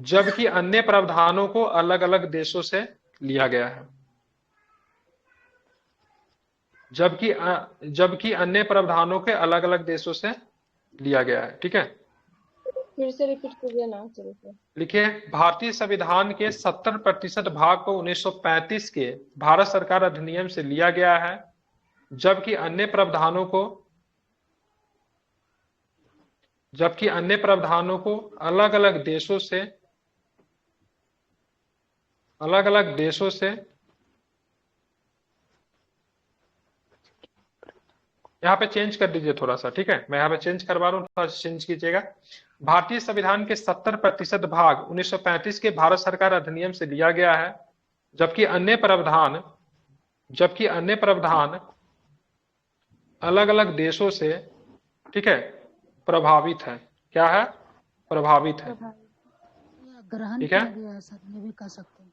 जबकि अन्य प्रावधानों को अलग अलग देशों से लिया गया है। जबकि अन्य प्रावधानों के अलग अलग देशों से लिया गया है, ठीक है। फिर से रिपीट कीजिए ना। लिखिए, भारतीय संविधान के 70% भाग को 1935 के भारत सरकार अधिनियम से लिया गया है, जबकि अन्य प्रावधानों को अलग अलग देशों से यहाँ पे चेंज कर दीजिए थोड़ा सा, ठीक है। मैं यहाँ पे चेंज करवा रहा हूँ, थोड़ा सा चेंज कीजिएगा। भारतीय संविधान के 70% भाग 1935 के भारत सरकार अधिनियम से लिया गया है, जबकि अन्य प्रावधान अलग अलग देशों से, ठीक है, प्रभावित है। क्या है? प्रभावित है, ठीक है। भी कर सकते हैं।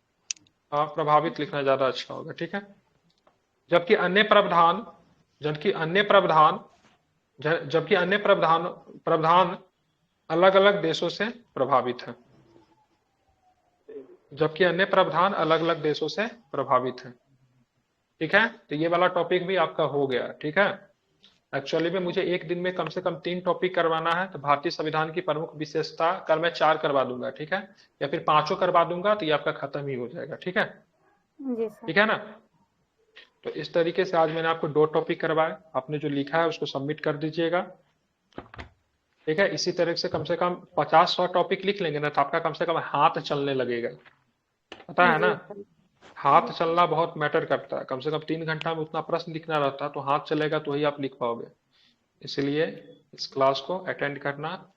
हाँ, प्रभावित लिखना ज्यादा अच्छा होगा, ठीक है। जबकि अन्य प्रावधान अलग अलग देशों से प्रभावित है। जबकि अन्य प्रावधान अलग अलग देशों से प्रभावित है, ठीक है। तो ये वाला टॉपिक भी आपका हो गया, ठीक है। एक्चुअली में मुझे एक दिन में कम से कम 3 टॉपिक करवाना है, तो भारतीय संविधान की प्रमुख विशेषता कल मैं 4 करवा दूंगा, ठीक है, या फिर 5 करवा दूंगा, तो ये आपका खत्म ही हो जाएगा, ठीक है। ठीक है ना। तो इस तरीके से आज मैंने आपको 2 टॉपिक करवाए। आपने जो लिखा है उसको सबमिट कर दीजिएगा, ठीक है। इसी तरह से कम 50-100 टॉपिक लिख लेंगे ना, तो आपका कम से कम हाथ चलने लगेगा, पता है ना। हाथ चलना बहुत मैटर करता है। कम से कम 3 घंटा में उतना प्रश्न लिखना रहता है, तो हाथ चलेगा तो ही आप लिख पाओगे। इसलिए इस क्लास को अटेंड करना